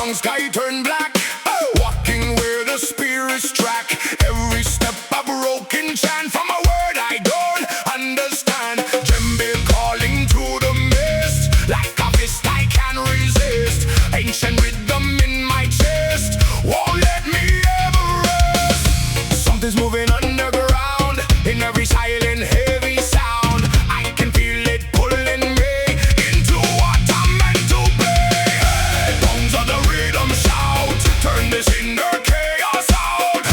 long sky turn black. Walking where the spirits track. Every step a broken chant from a word I don't understand. Djembe calling to the mist. Like a fist I can't resist. Ancient rhythm in my chest won't let me ever rest. Something's moving underground in every silent heavy sound. I can feel it pulling me into what I'm meant to be. Hey, bones of the rhythm shout, turn this inner chaos out.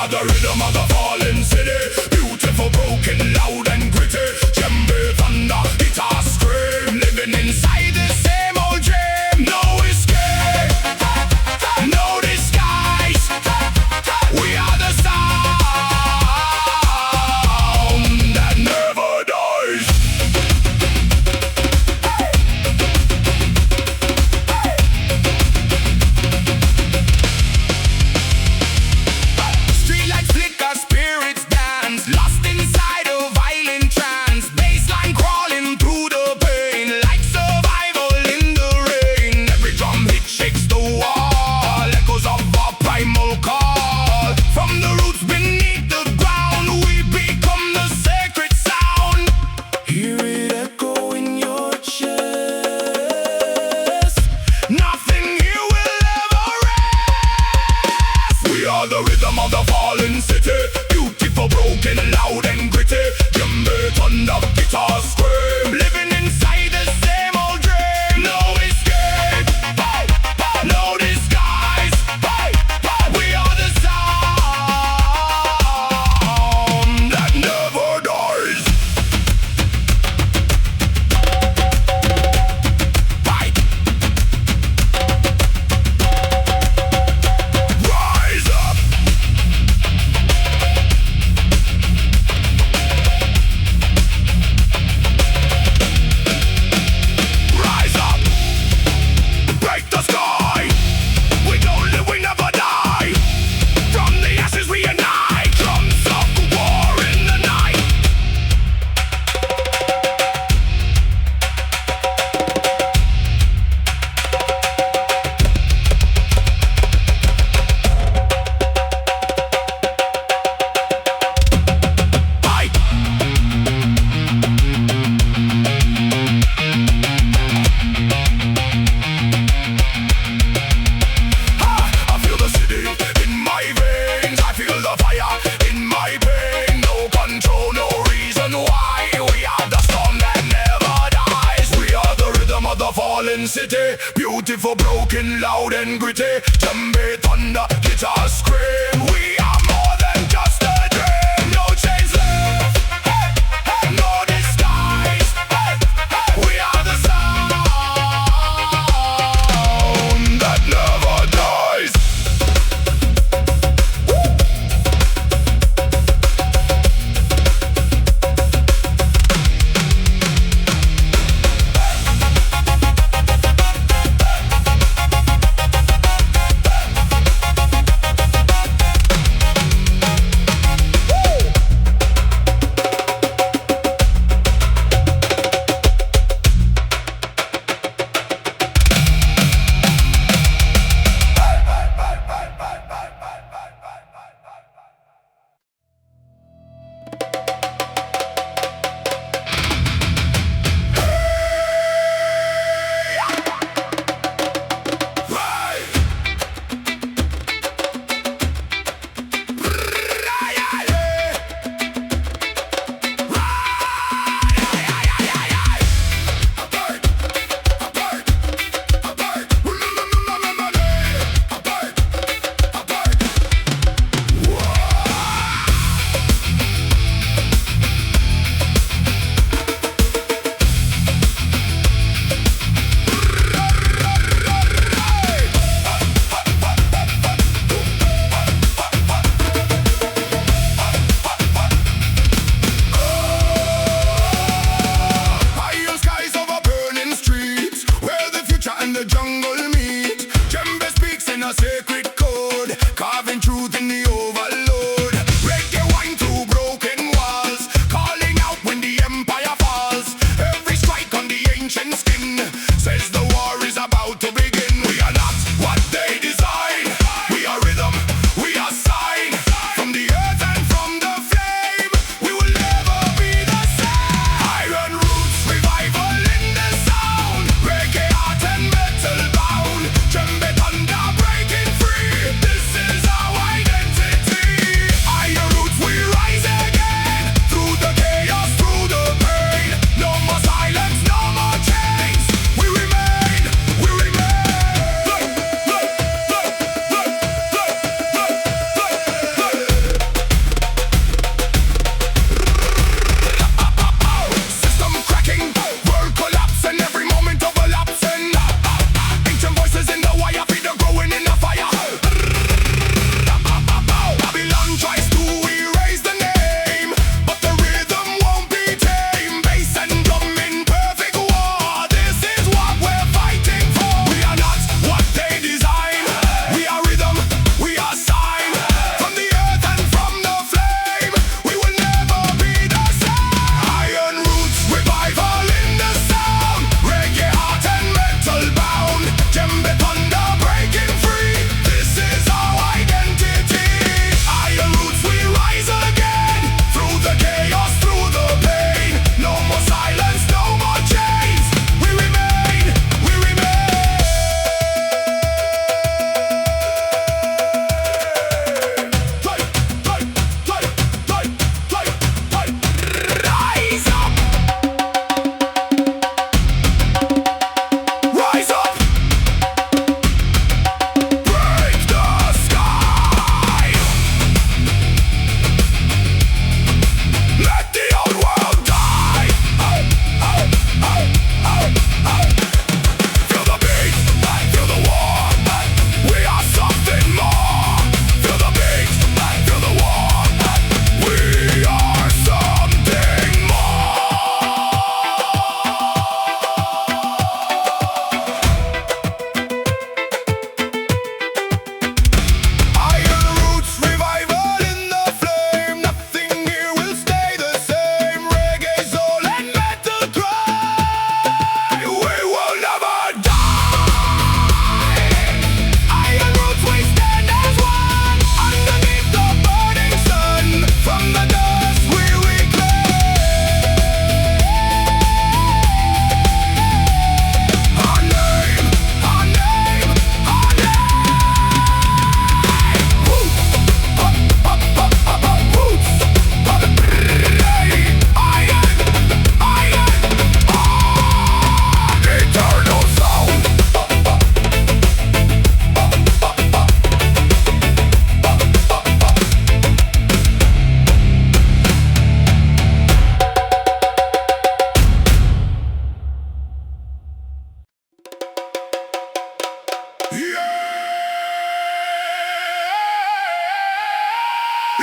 the rhythm of the fallen city. Beautiful, broken, loud and gritty. Djembe thunder, guitar scream. Living inside the same old dream. No escape, no disguise. We are the sound that never dies. Streetlights flicker, spirits dance, lost inside a violent trance. Bassline crawling through the pain, like survival in the rain. Every drum hit shakes the wall, echoes of our primal call. From the roots beneath the ground, we become the sacred sound. Hear it echo in your chest. Nothing here will ever rest. We are the rhythm of the fallen city. Beautiful, broken, loud and gritty. Djembe thunder, guitar scream. Living inside the same old dream. No escape, no disguise. We are the sound that never dies. Rise up. Rise up, break the sky. We don't live, we never die. From the ashes we unite. Drums of war in the night. I feel the city in my veins. I feel the fire in my pain. No control, no reason why. We are the storm that never dies. We are the rhythm of the fallen city. Beautiful, broken, loud and gritty. Djembe thunder, guitar scream. We are more than just a dream. No chains left, no disguise. We are the sound that never dies.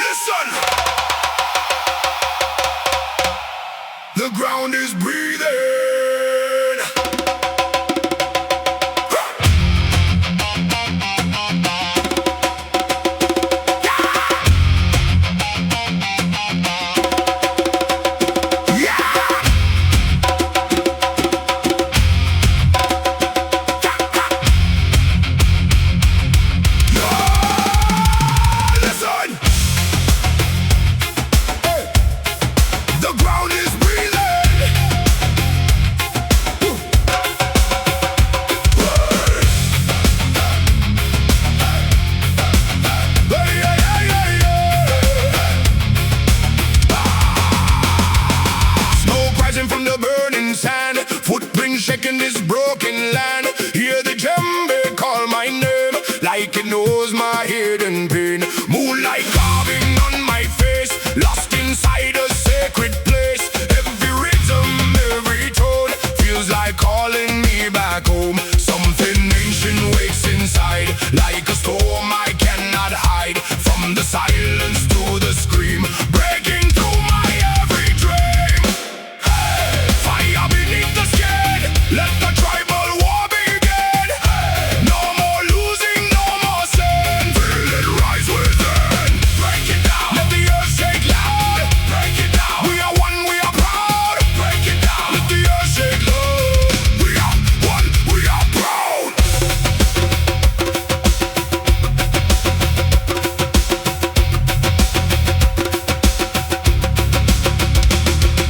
Listen, the ground is breathing. Shaking this broken land. Hear the djembe call my name, like it knows my hidden pain. Moonlight carving on my face, lost inside a sacred place. Every rhythm, every tone feels like calling me back home. Something ancient wakes inside, like a storm I cannot hide. From the silence to the scream, breaking through my every dream. Hey, fire beneath the skin. Let the tribal war begin. No more losing, no more sin. Feel it rise within. Break it down. Let the earth shake loud. Break it down. We are one, we are proud. Break it down. Let the earth shake loud. We are one, we are proud.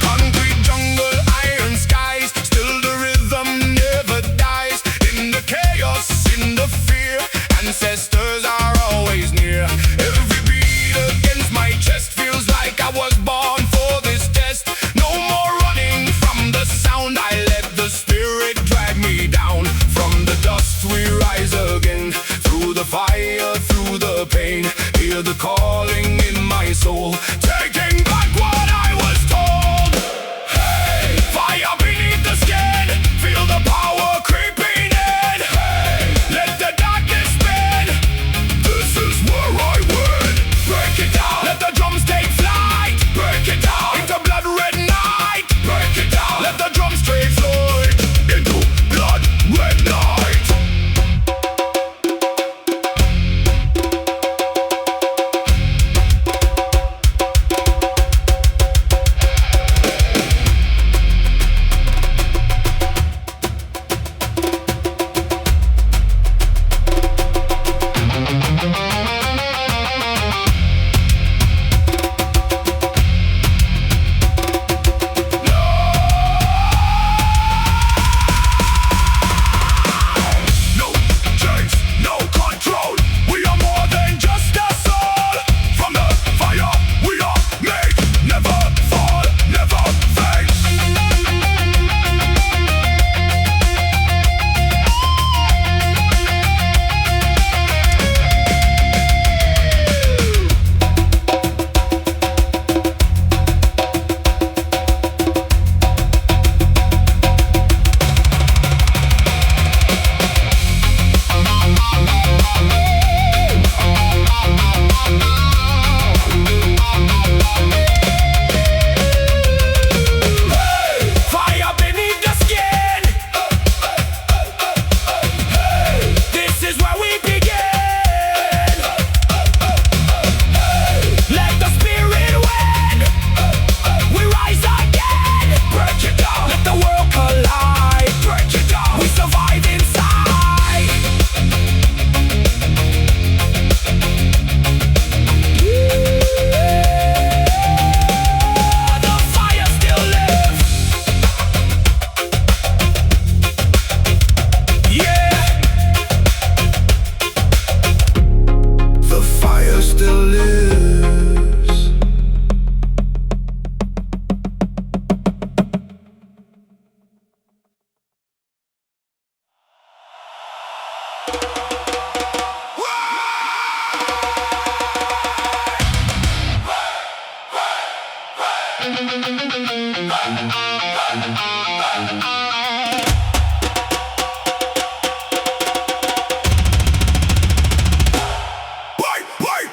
Concrete jungle, iron skies, still the rhythm never dies. In the chaos, in the fear, ancestors are always near. Every beat against my chest feels like I was born for this test. No more running from the sound, I let the spirit drag me down. From the dust we rise again, through the fire, through the pain. Hear the calling in my soul, taking back what I was told. Hey, fire beneath the skin, feel the power creeping in. Hey, let the darkness spin. This is where I win. Break it down. Let the drums take flight. Break it down. Into blood red night. Break it down. Let the drums straight fluid. Into blood red night. No chains, no control. We are more than just a soul. From the fire we are made. Never fall, never fade. Fire beneath the skin. This is where we begin. Let the spirit win. We rise again. Break it down. Let the world collide. Break it down. We survive inside. The fire still lives. Yeah. The fire still lives. Wait, wait.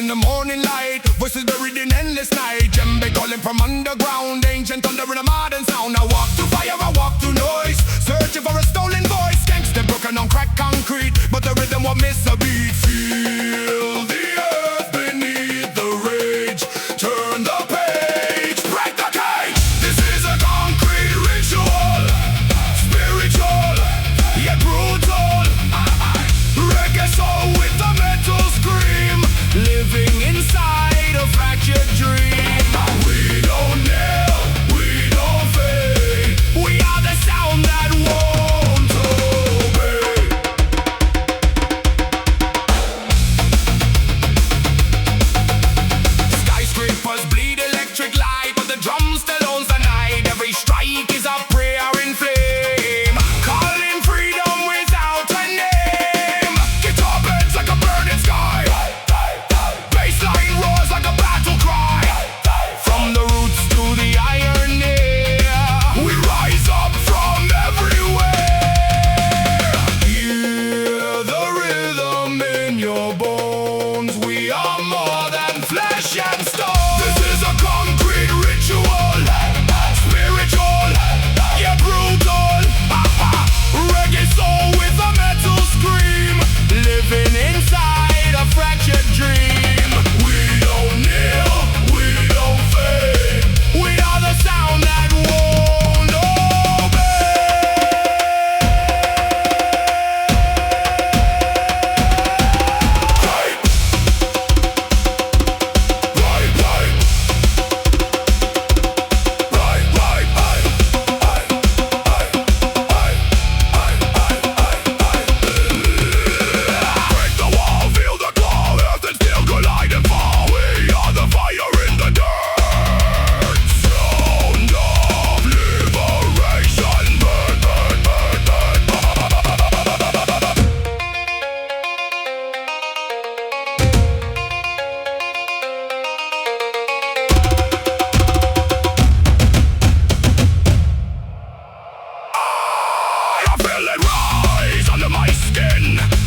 in the morning light, voices buried in endless night. Djembe calling from underground, ancient thunder in a modern sound. I walk through fire, I walk through noise, searching for a stolen voice. Gangsta broken on cracked concrete, but the rhythm won't miss a beat. Feel the earth beneath the rage, turn the page, break the cage. This is a concrete ritual, spiritual yet brutal. Reggae soul with a metal scream, living inside a fractured dream. We don't kneel, we don't fade, we are the sound that won't obey. Skyscrapers bleed electric light, but the drum still owns the night. Every strike is a prayer in flame, calling freedom without a name. Guitar bends like a burning sky, bassline roars like a battle cry. From the roots to the iron ear, we rise up from everywhere. Hear the rhythm in your bones, we are more than flesh and stone. This is a concrete ritual, spiritual yet brutal. Reggae soul with a metal scream, living inside a fractured dream. We don't kneel, we don't fade, we are the sound that won't obey. Break the wall, feel the claw, earth and steel collide and fall. We are the fire in the dirt, sound of liberation. Burn, burn, burn, burn. I feel it rise under my skin.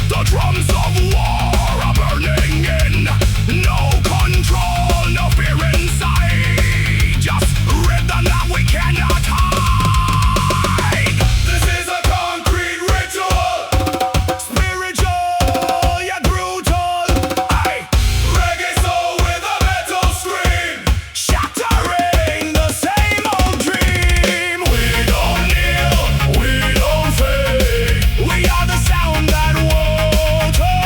The drums of war are burning in. No control, no fear inside, just rhythm that we cannot hide. This is a concrete ritual, spiritual yet brutal. Reggae soul with a metal scream, shattering the same old dream. We don't kneel, we don't fade, we are the sound that won't obey.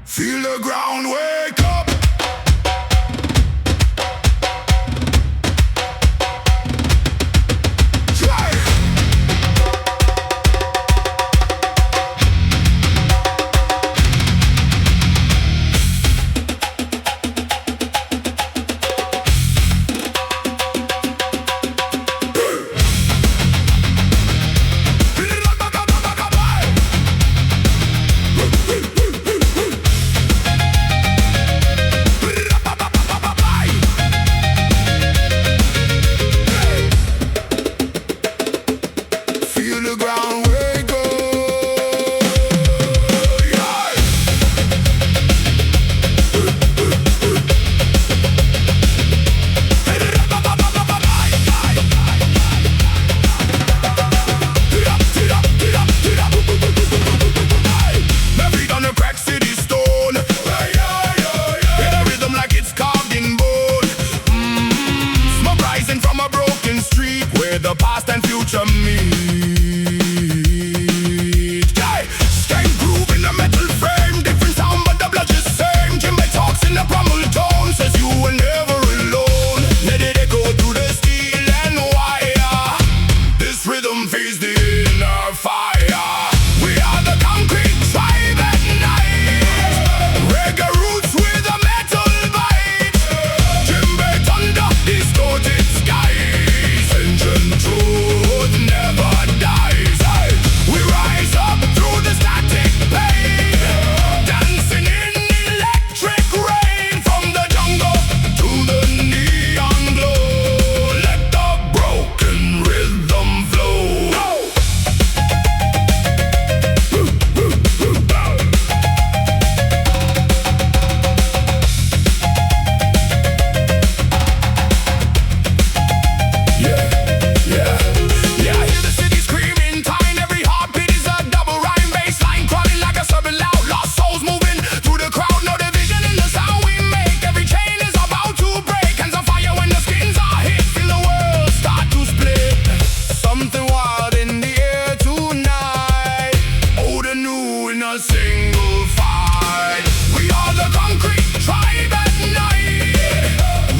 Feel the ground wake up. Try. future meet. Yeah, skank groove in a metal frame, different sound but the blood is same. Djembe talks in a primal tone, says you were never alone. Let it echo through the steel and wire. This rhythm feeds the inner fire. We are the concrete tribe at night. Reggae roots with a metal bite. Djembe thunder, distorted skies. Ancient truth never dies. Hey, we rise up through the static pain, dancing in electric rain. From the jungle to the neon glow, let the broken rhythm flow. Yeah, yeah, yeah. I hear the city screaming, tying every heartbeat is a double rhyme. Bassline crawling like a serpent, loud, lost souls moving through the crowd. No division in the sound we make. Every chain is about to break. Hands on fire when the skins are hit. Feel the world start to split. Something wild in the air tonight. Old and new in a single fight. We are the concrete tribe at night.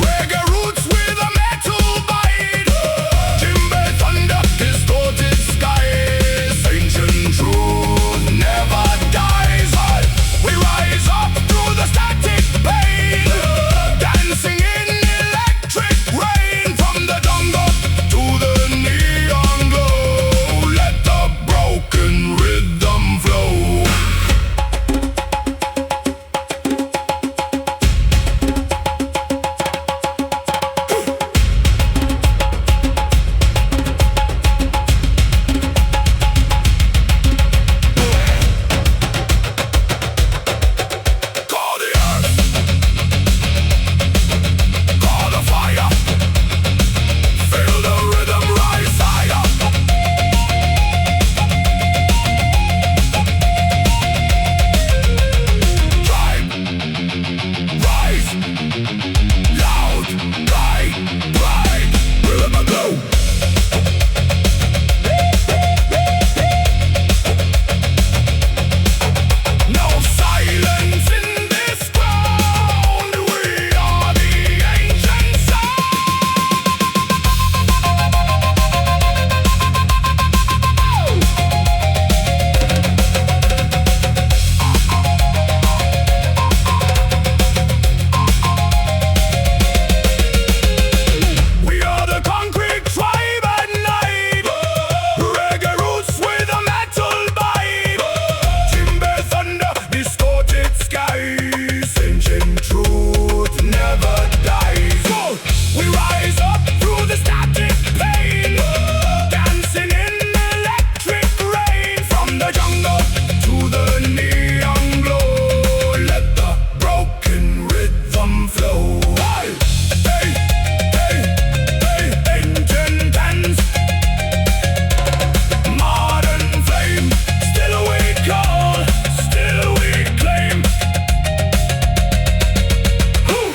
Reggae roots with a metal bite. Djembe thunder, distorted skies. Ancient truth never dies. We rise up through the static pain, dancing in electric rain. From the jungle to the neon glow, let the broken rhythm flow. Call the earth, call the fire, feel the rhythm rise higher. Tribe, rise, loud, bright, bright, rhythm and glow. No silence in this ground. We are the ancient sound. We are the concrete tribe at night. Reggae roots with a metal bite. Djembe thunder, distorted skies. Ancient truth never dies. We rise up through the static pain, dancing in electric rain. From the jungle to the neon glow, let the broken rhythm flow. Hey, hey, hey, hey, ancient hands, modern flame. Still we call, still we claim. Whew.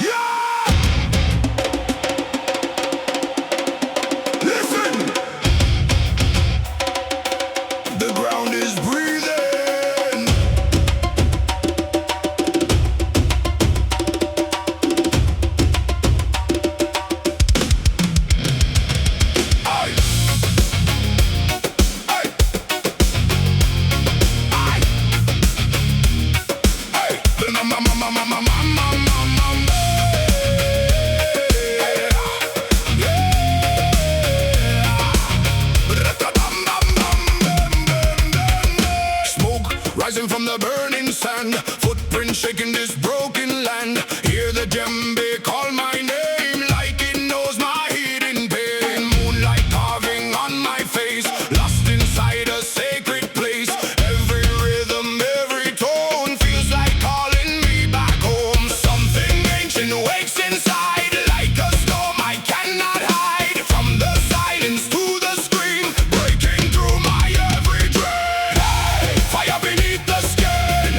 Yeah! Listen! The ground is breathing. Aye. Aye. Aye. Aye. Smoke rising from the burning sand, footprints shaking this broken land. Hear the djembe call my name like it knows my hidden pain. Moonlight carving on my face, lost inside a sacred place. Every rhythm, every tone feels like calling me back home. Something ancient wakes inside like a storm I cannot hide. From the silence to the scream, breaking through my every dream. Hey, fire beneath the skin.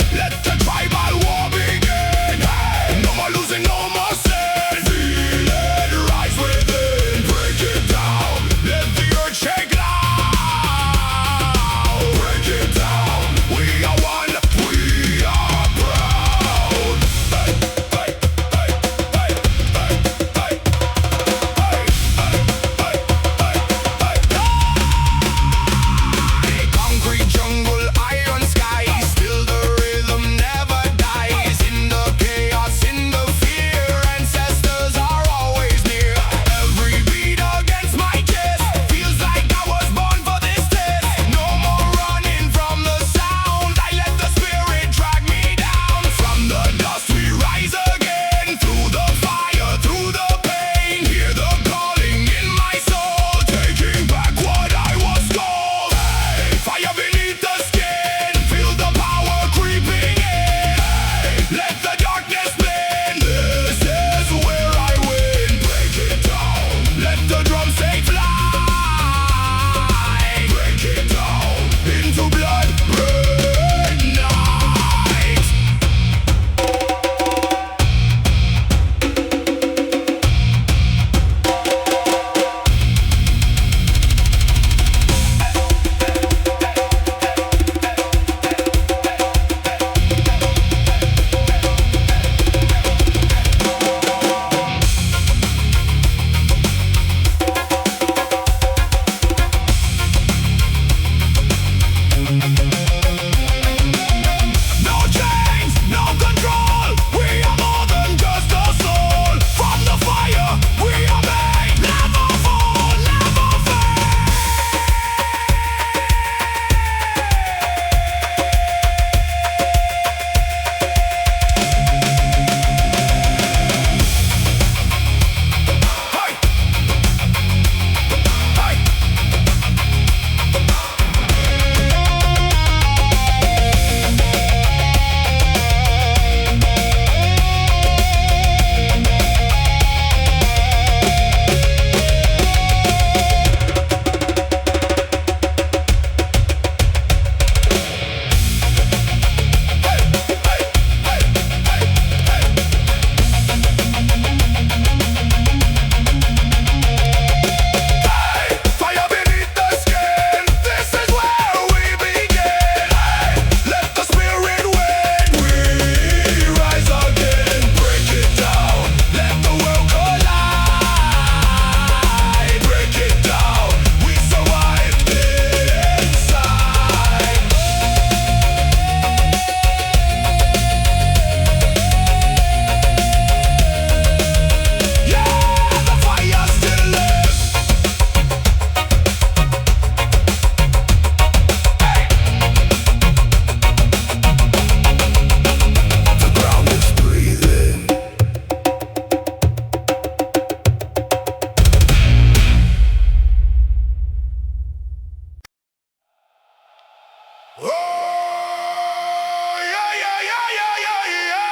Oh, yeah, yeah, yeah, yeah, yeah, yeah.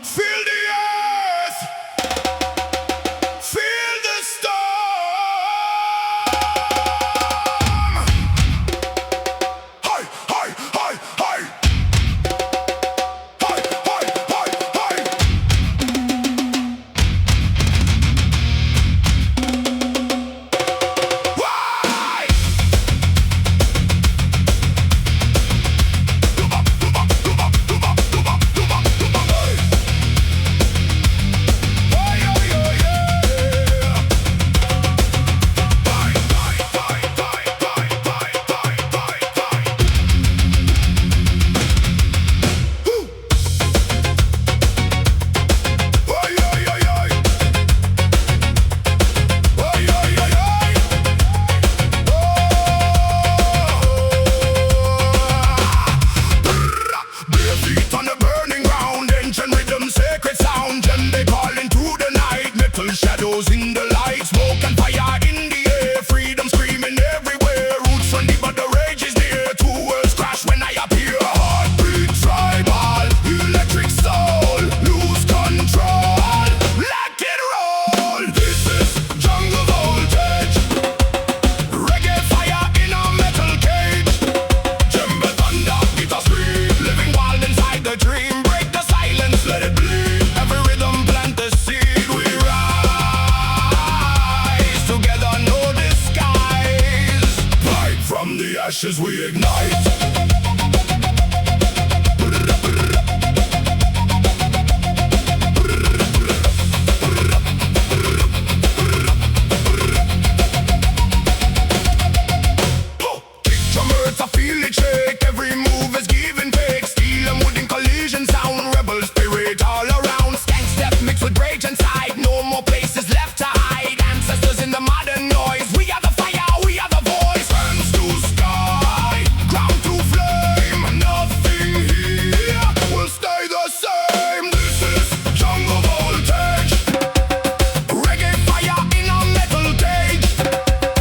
Feel the earth, feel the storm. Hi, hi, hi, hi. Hi, hi, hi, hi. Why? Bare feet on the burning ground, ancient rhythm, sacred sound. Djembe calling through the night, metal shadows in the light, smoke and fire in the air, freedom screaming everywhere. Roots from deep, but the rage is near. Two worlds crash when I appear. Heartbeat tribal, electric soul, lose control, let it roll. This is jungle voltage, reggae fire in a metal cage. Djembe thunder, guitar scream, living wild inside the dream. Break the silence, let it bleed. Every rhythm plant the seed. We rise together, no disguise. Light from the ashes we ignite. Kick drum earth, I feel it shake. Every move is give and take. Steel and wood in collision sound. Rebel spirit all around. Skank step mixed with rage inside. No more places left to hide. Ancestors in the modern noise. We are the fire, we are the voice. Hands to sky, ground to flame. Nothing here will stay the same. This is jungle voltage, reggae fire in a metal cage.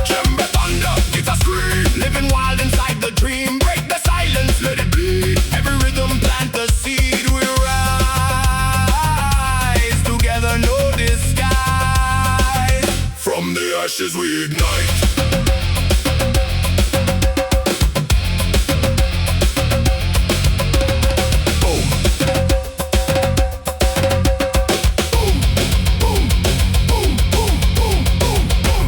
Djembe thunder, guitar scream, living wild inside the dream. Break the silence, let it bleed. Every rhythm plant the seed. We rise together, no disguise. From the ashes we ignite. Boom. Boom, boom, boom, boom, boom, boom, boom.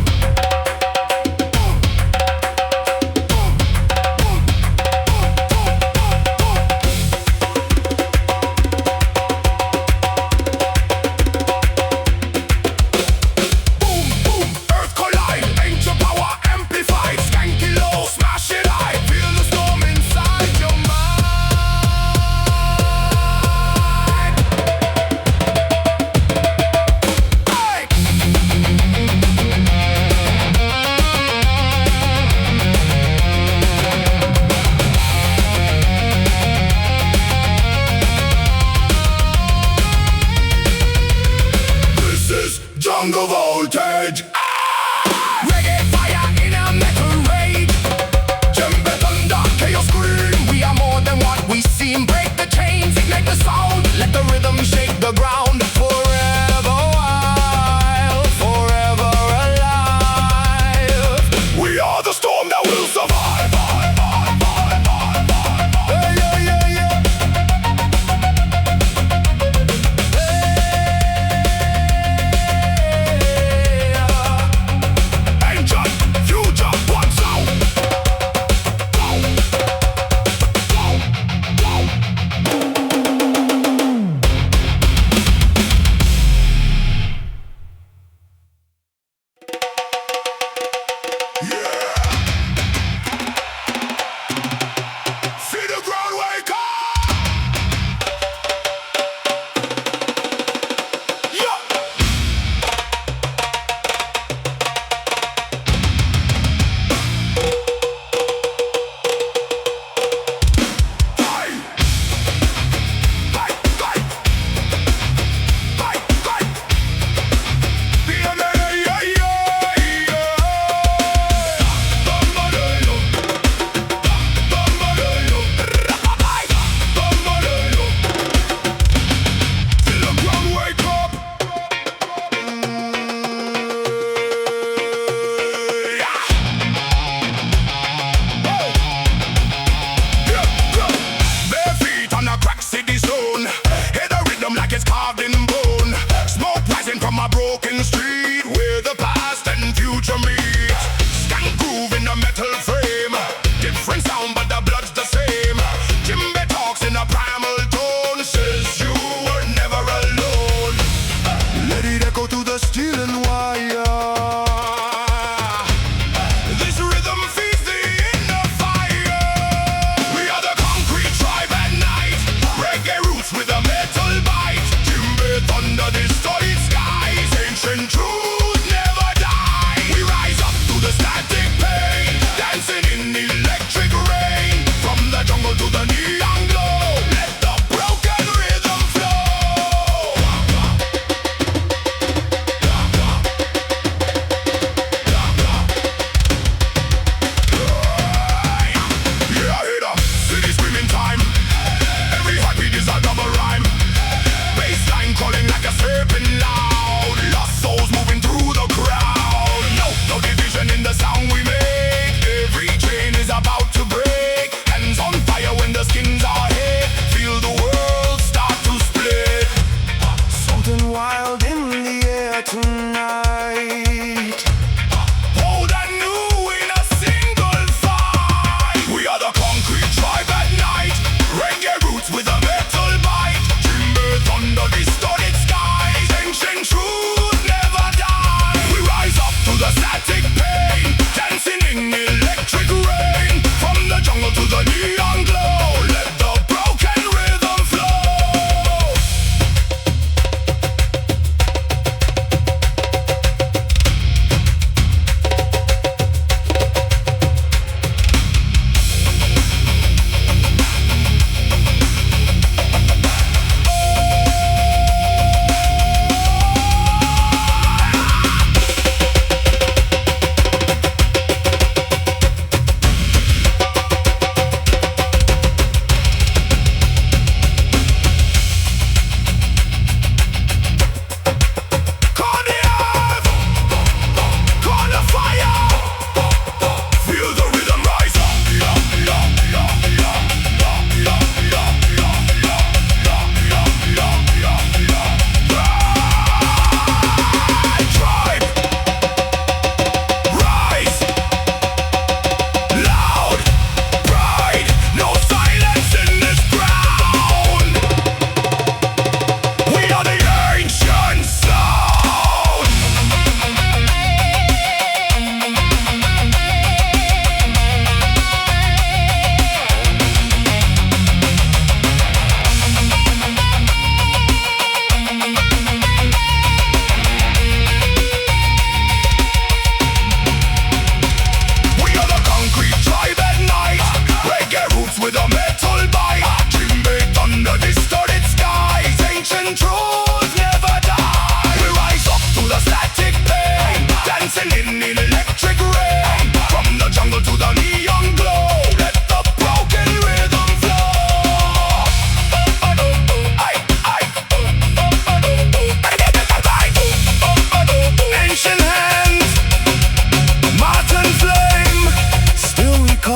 Boom, boom, earth collide, ancient power amplified. Skanky low, smash it high. Feel the storm inside your mind. Hey! This is jungle voltage. Reggae fire in a metal rage. Djembe thunder, chaos scream. We are more than what we seem. Break the chains, ignite the sound. Let the rhythm shake the ground. Forever wild, forever alive. We are the storm that will survive. Yeah, yeah, yeah, yeah. Ancient future, one sound.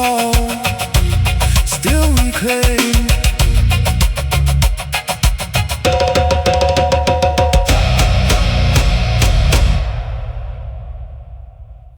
fall, still we claim